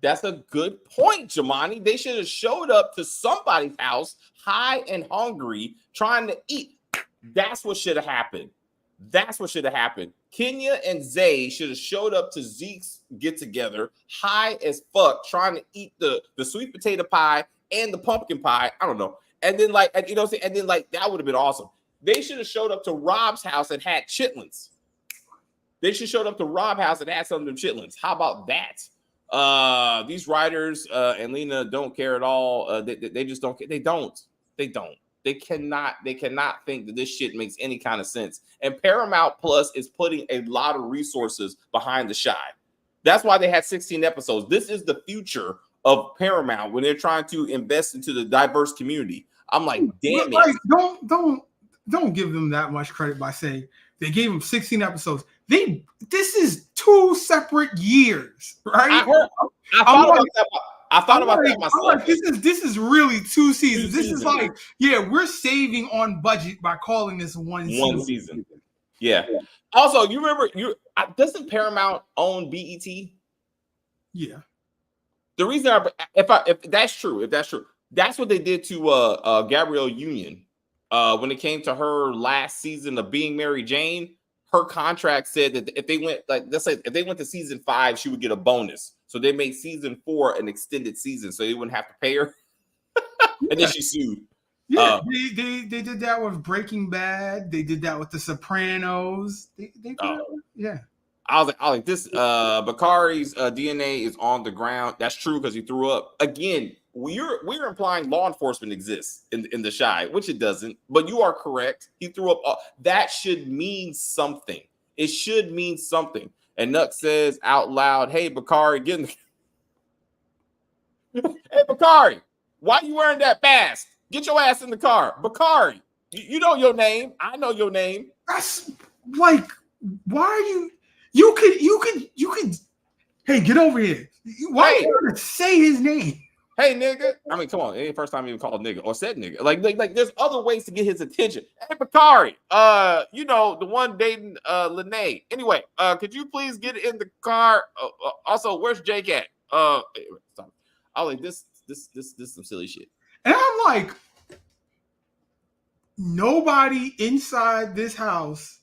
That's a good point, Jamani. They should have showed up to somebody's house high and hungry, trying to eat. That's what should have happened. Kenya and Zay should have showed up to Zeke's get together, high as fuck, trying to eat the sweet potato pie and the pumpkin pie. I don't know. And then that would have been awesome. They should have showed up to Rob's house and had chitlins. They should have showed up to Rob's house and had some of them chitlins. How about that? These writers and Lena don't care at all. They just don't care. They don't. They cannot think that this shit makes any kind of sense. And Paramount Plus is putting a lot of resources behind the Shy. That's why they had 16 episodes. This is the future of Paramount when they're trying to invest into the diverse community. I'm like, damn it. Like, don't give them that much credit by saying they gave them 16 episodes. This is 2 separate years, right? I thought about that myself. Like, this is really 2 seasons. This is like, yeah, we're saving on budget by calling this one season. Yeah. Also, you remember doesn't Paramount own BET? Yeah. The reason if that's true, that's what they did to Gabrielle Union when it came to her last season of Being Mary Jane. Her contract said that if they went, like, let's say if they went to season 5, she would get a bonus. So they made season 4 an extended season, so they wouldn't have to pay her. And then she sued. Yeah, they did that with Breaking Bad. They did that with The Sopranos. They did yeah. I was like, this Bakari's DNA is on the ground. That's true because he threw up. Again, we're implying law enforcement exists in the Shy, which it doesn't. But you are correct. He threw up. That should mean something. It should mean something. And Nuck says out loud, "Hey, Bakari, get in the Hey, Bakari, why you wearing that mask? Get your ass in the car, Bakari. You know your name. I know your name. That's like, why are you? You could. Hey, get over here. Why are you gonna say his name? Hey, nigga. I mean, come on. It ain't the first time you even called nigga or said nigga. Like there's other ways to get his attention. Hey, Bakari, you know, the one dating Lene. Anyway, could you please get in the car? Also, where's Jake at? I was like, this is some silly shit. And I'm like, nobody inside this house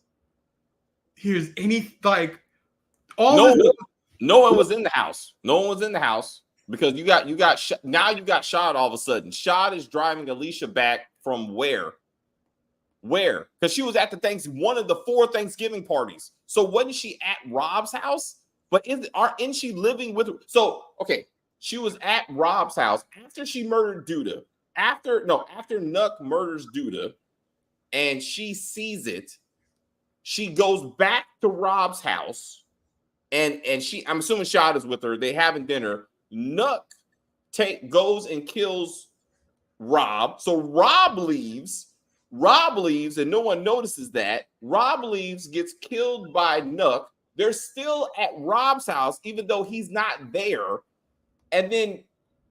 hears any, like, all no one was in the house. No one was in the house because you got shot all of a sudden. Shot is driving Alicia back from where? Because she was at one of the 4 Thanksgiving parties. So wasn't she at Rob's house? But isn't she living with? So okay, she was at Rob's house after she murdered Duda. After Nuck murders Duda, and she sees it. She goes back to Rob's house, and I'm assuming Shad is with her. They having dinner. Nuck goes and kills Rob. So Rob leaves, and no one notices that. Rob leaves, gets killed by Nuck. They're still at Rob's house, even though he's not there. And then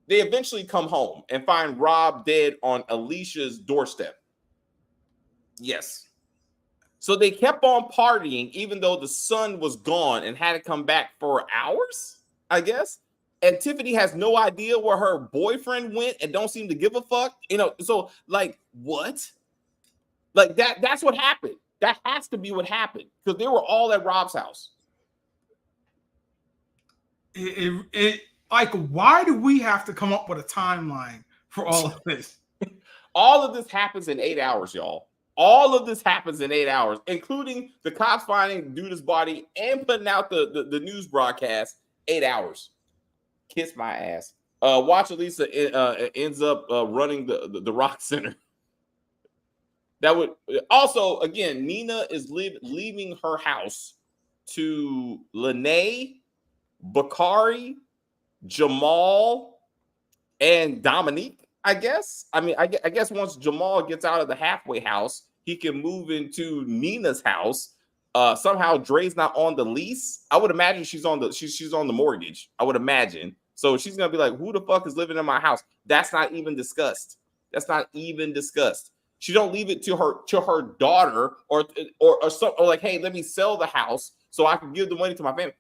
they eventually come home and find Rob dead on Alicia's doorstep. Yes. So they kept on partying, even though the sun was gone and had to come back for hours, I guess. And Tiffany has no idea where her boyfriend went and don't seem to give a fuck. You know, so like, what? Like that's what happened. That has to be what happened because they were all at Rob's house. Like, why do we have to come up with a timeline for all of this? All of this happens in 8 hours, y'all. All of this happens in 8 hours, including the cops finding Duda's body and putting out the news broadcast. 8 hours. Kiss my ass. Watch Elisa ends up running the Rock Center. That would also, again, Nina is leaving her house to Lene, Bakari, Jamal, and Dominique, I guess. I mean, I guess once Jamal gets out of the halfway house, he can move into Nina's house. Somehow Dre's not on the lease. I would imagine she's on the mortgage. I would imagine. So she's gonna be like, who the fuck is living in my house? That's not even discussed. She don't leave it to her daughter or like, hey, let me sell the house so I can give the money to my family.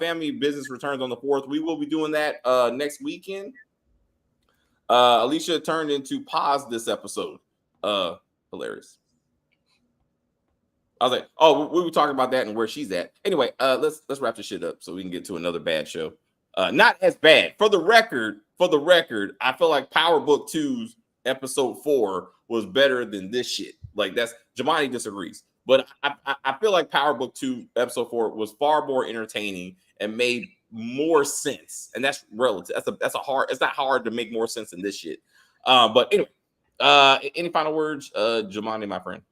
Family business returns on the 4th. We will be doing that next weekend. Alicia turned into pause this episode. Hilarious. I was like, oh, we were talking about that and where she's at. Anyway, let's wrap this shit up so we can get to another bad show. Not as bad. For the record, I feel like Power Book 2's episode 4 was better than this shit. Like that's Jamani disagrees. But I feel like Power Book 2 episode 4 was far more entertaining and made more sense, and that's relative. That's a hard. It's not hard to make more sense than this shit. But anyway, any final words, Jamani, my friend?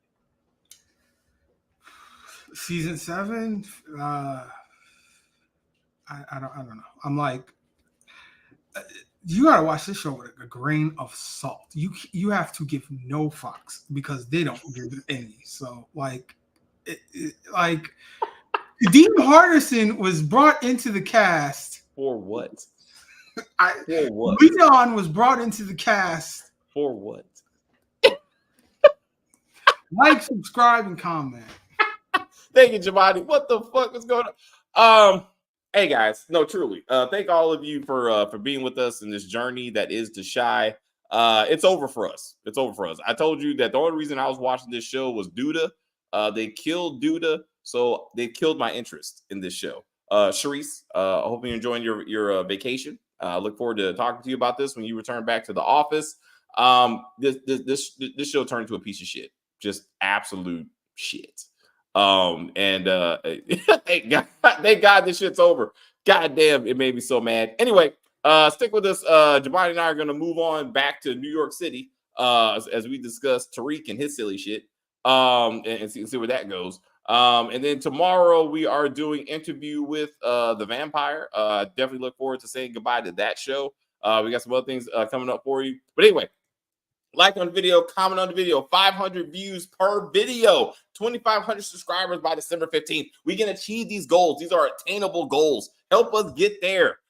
Season 7. I don't know. I'm like, you gotta watch this show with a grain of salt. You have to give no fucks because they don't give any. So like, like Dean Hardison was brought into the cast for what? For what? Leon was brought into the cast for what? Like, subscribe, and comment. Thank you, Jamani. What the fuck is going on? Hey guys, no, truly. Thank all of you for being with us in this journey that is The Chi. It's over for us. It's over for us. I told you that the only reason I was watching this show was Duda. They killed Duda, so they killed my interest in this show. Sharice, I hope you're enjoying your vacation. I look forward to talking to you about this when you return back to the office. This show turned into a piece of shit, just absolute shit. Thank God this shit's over. God damn, it made me so mad. Anyway, stick with us. Jamani and I are gonna move on back to New York City as we discuss Tariq and his silly shit. And see where that goes. And then tomorrow we are doing interview with the vampire. Definitely look forward to saying goodbye to that show. We got some other things coming up for you. But anyway, like on the video, comment on the video, 500 views per video, 2,500 subscribers by December 15th. We can achieve these goals. These are attainable goals. Help us get there.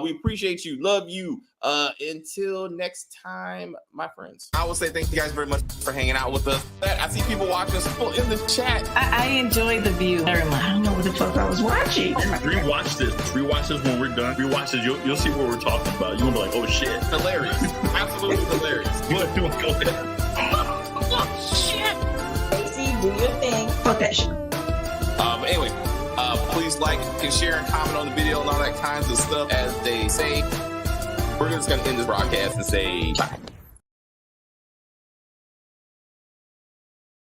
We appreciate you. Love you. Until next time, my friends. I will say thank you guys very much for hanging out with us. I see people watching us in the chat. I enjoyed the view very much. I don't know what the fuck I was watching. Rewatch this. Rewatch this when we're done. Rewatch this. You'll see what we're talking about. You'll be like, oh shit. Hilarious. Absolutely hilarious. You want to go there? Oh shit. Stacey, do your thing. Fuck that shit. Anyway, please like and share and comment on the video and all that kinds of stuff. As they say, we're just going to end this broadcast and say bye.